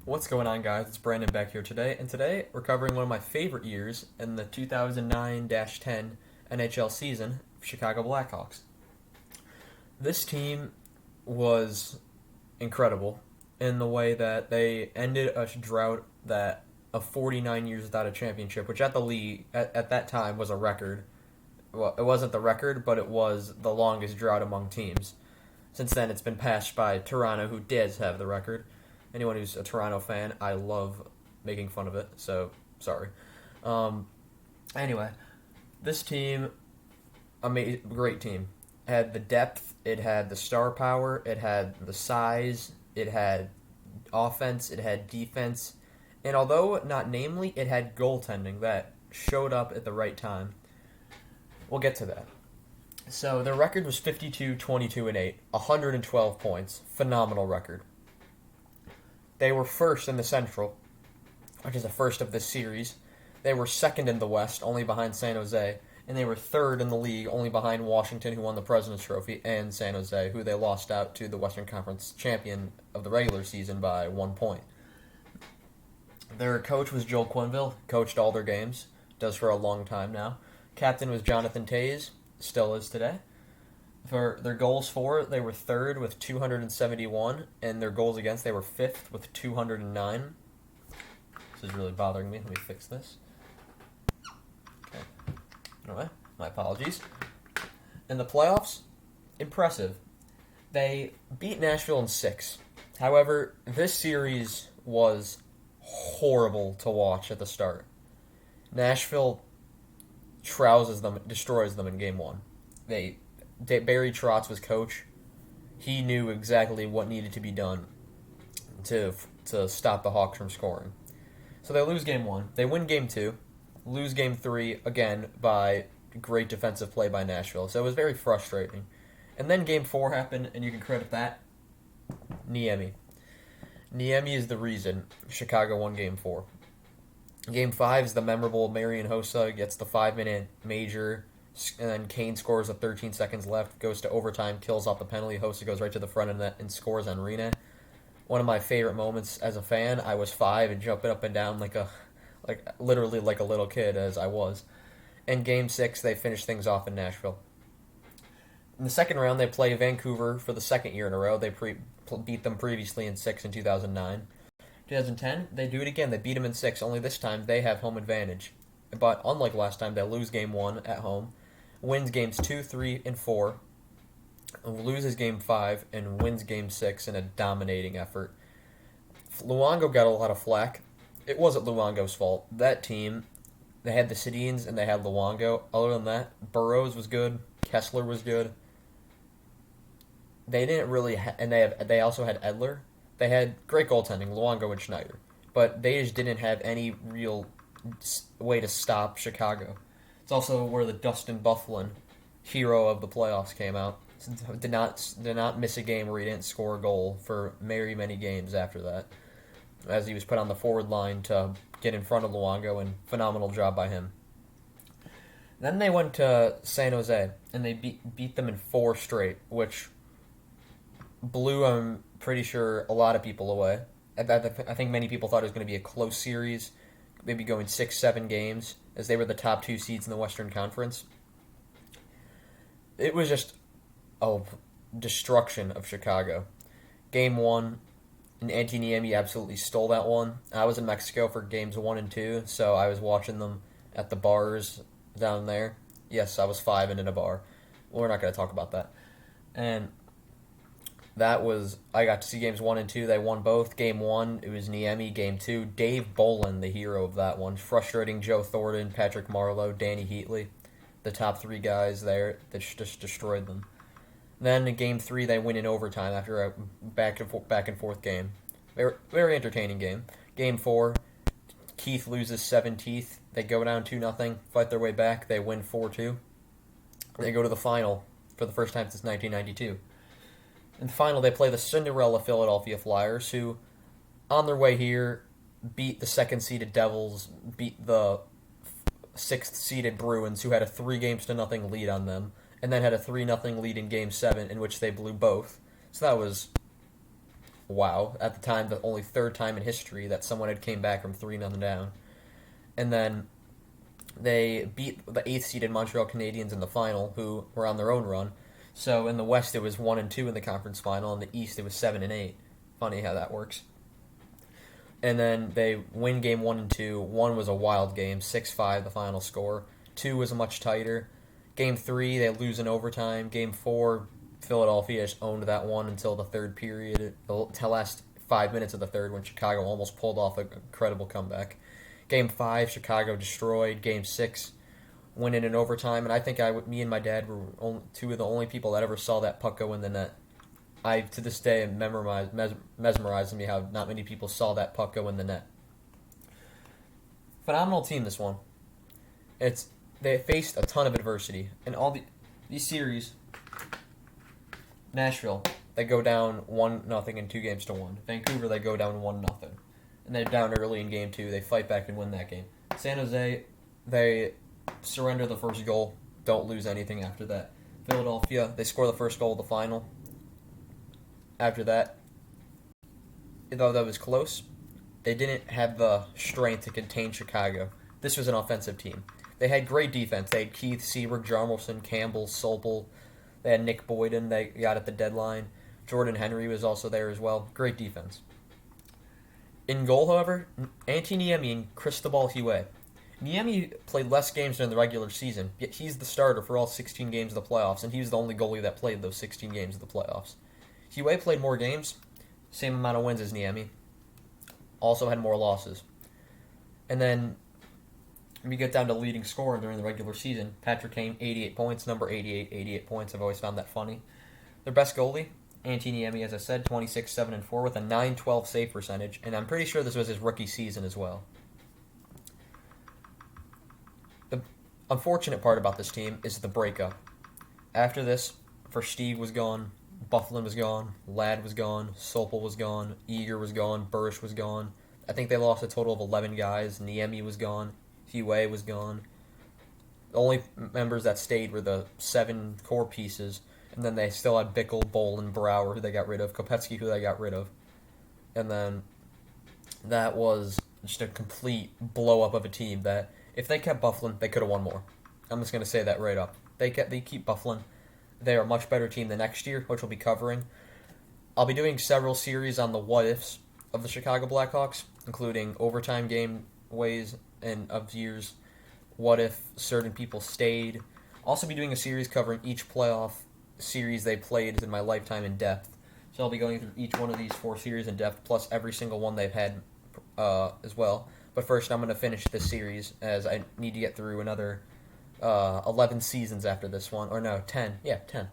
What's going on, guys? It's Brandon back here today, and today we're covering one of my favorite years in the 2009-10 NHL season, Chicago Blackhawks. This team was incredible in the way that they ended a drought that of 49 years without a championship, which at the league at that time was a record. Well, it wasn't the record, but it was the longest drought among teams. Since then, it's been passed by Toronto, who does have the record. Anyone who's a Toronto fan, I love making fun of it, so sorry. Um, anyway, this team, great team. Had the depth, it had the star power, it had the size, it had offense, it had defense, and although not namely, it had goaltending that showed up at the right time. We'll get to that. So their record was 52, 22, and 8, 112 points. Phenomenal record. They were first in the Central, which is the first of this series. They were second in the West, only behind San Jose. And they were third in the league, only behind Washington, who won the President's Trophy, and San Jose, who they lost out to the Western Conference champion of the regular season by 1 point. Their coach was Joel Quenneville, coached all their games, does for a long time now. Captain was Jonathan Toews, still is today. For their goals for, they were third with 271, and their goals against, they were fifth with 209. This is really bothering me. Let me fix this. Okay. Anyway, my apologies. In the playoffs, impressive. They beat Nashville in 6. However, this series was horrible to watch at the start. Nashville trouses them, destroys them in game 1. Barry Trotz was coach. He knew exactly what needed to be done to stop the Hawks from scoring. So they lose game 1. They win game 2. Lose game 3, again, by great defensive play by Nashville. So it was very frustrating. And then game 4 happened, and you can credit that Niemi. Niemi is the reason Chicago won game 4. Game 5 is the memorable Marian Hossa gets the 5-minute major, and then Kane scores with 13 seconds left, goes to overtime, kills off the penalty. Hossa goes right to the front of the net and scores on Rene. One of my favorite moments as a fan. I was 5 and jumping up and down literally like a little kid as I was. In Game 6, they finish things off in Nashville. In the second round, they play Vancouver for the second year in a row. They beat them previously in 6 in 2009. 2010, they do it again. They beat them in 6, only this time they have home advantage. But unlike last time, they lose Game 1 at home, wins Games 2, 3, and 4, loses Game 5, and wins Game 6 in a dominating effort. Luongo got a lot of flack. It wasn't Luongo's fault. That team, they had the Sedins and they had Luongo. Other than that, Burrows was good. Kessler was good. They didn't really, and they also had Edler. They had great goaltending, Luongo and Schneider, but they just didn't have any real way to stop Chicago. It's also where the Dustin Byfuglien, hero of the playoffs, came out. Did not miss a game where he didn't score a goal for very many games after that, as he was put on the forward line to get in front of Luongo, and phenomenal job by him. Then they went to San Jose, and they beat them in 4 straight, which blew, I'm pretty sure, a lot of people away. I think many people thought it was going to be a close series, maybe going 6-7 games, as they were the top 2 seeds in the Western Conference. It was just a destruction of Chicago. Game 1, and Antti Niemi absolutely stole that one. I was in Mexico for games 1 and 2, so I was watching them at the bars down there. Yes, I was 5 and in a bar. We're not going to talk about that. And I got to see games 1 and 2. They won both. Game 1, it was Niemi. Game 2, Dave Bolin, the hero of that one. Frustrating Joe Thornton, Patrick Marleau, Danny Heatley. The top 3 guys there that just destroyed them. Then in Game 3, they win in overtime after a back and forth game. Very, very entertaining game. Game 4, Keith loses 7 teeth. They go down 2-0, fight their way back. They win 4-2. They go to the final for the first time since 1992. In the final, they play the Cinderella Philadelphia Flyers, who, on their way here, beat the second-seeded Devils, beat the sixth-seeded Bruins, who had a 3-0 lead on them, and then had a 3-0 lead in Game 7, in which they blew both. So that was wow. At the time, the only third time in history that someone had came back from 3-0 down. And then they beat the 8th seeded Montreal Canadiens in the final, who were on their own run. So in the West, it was 1-2 in the conference final. In the East, it was 7-8. Funny how that works. And then they win game 1 and 2. 1 was a wild game, 6-5 the final score. 2 was much tighter. Game 3, they lose in overtime. Game 4, Philadelphia just owned that one until the third period, the last 5 minutes of the third, when Chicago almost pulled off an incredible comeback. Game 5, Chicago destroyed. Game 6, winning in overtime. And I think me and my dad were two of the only people that ever saw that puck go in the net. To this day, am mesmerizing me how not many people saw that puck go in the net. Phenomenal team, this one. They faced a ton of adversity. And all these series, Nashville, they go down 1-0 in 2 games to 1. Vancouver, they go down 1-0. And they're down early in game 2. They fight back and win that game. San Jose, they surrender the first goal, don't lose anything after that. Philadelphia, they score the first goal of the final. After that, though that was close, they didn't have the strength to contain Chicago. This was an offensive team. They had great defense. They had Keith, Seabrook, Jarmelson, Campbell, Sopel. They had Nick Boyden. They got at the deadline. Jordan Henry was also there as well. Great defense. In goal, however, Antti Niemi and Cristobal Huet. Niemi played less games during the regular season, yet he's the starter for all 16 games of the playoffs, and he was the only goalie that played those 16 games of the playoffs. Huet played more games, same amount of wins as Niemi. Also had more losses. And then we get down to leading scorer during the regular season. Patrick Kane, 88 points, number 88 points. I've always found that funny. Their best goalie, Antti Niemi, as I said, 26-7-4 with a .912 save percentage, and I'm pretty sure this was his rookie season as well. The unfortunate part about this team is the breakup. After this, Steve was gone, Bufflin was gone, Ladd was gone, Sopel was gone, Eager was gone, Burrish was gone. I think they lost a total of 11 guys. Niemi was gone, Huet was gone. The only members that stayed were the 7 core pieces, and then they still had Bickle, Bolin, Brouwer, who they got rid of, Kopetsky, who they got rid of. And then that was just a complete blow-up of a team that, if they kept Bufflin, they could have won more. I'm just going to say that right up. They keep Bufflin. They are a much better team the next year, which we'll be covering. I'll be doing several series on the what-ifs of the Chicago Blackhawks, including overtime game ways and of years, what if certain people stayed. I'll also be doing a series covering each playoff series they played in my lifetime in depth. So I'll be going through each one of these 4 series in depth, plus every single one they've had as well. But first, I'm going to finish this series, as I need to get through another 11 seasons after this one. Or no, 10. Yeah, 10.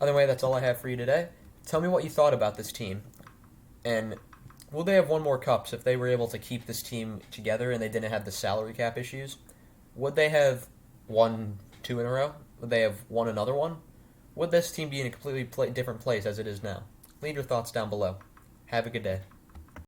Other way, that's all I have for you today. Tell me what you thought about this team. And will they have won more cups if they were able to keep this team together and they didn't have the salary cap issues? Would they have won 2 in a row? Would they have won another one? Would this team be in a completely different place as it is now? Leave your thoughts down below. Have a good day.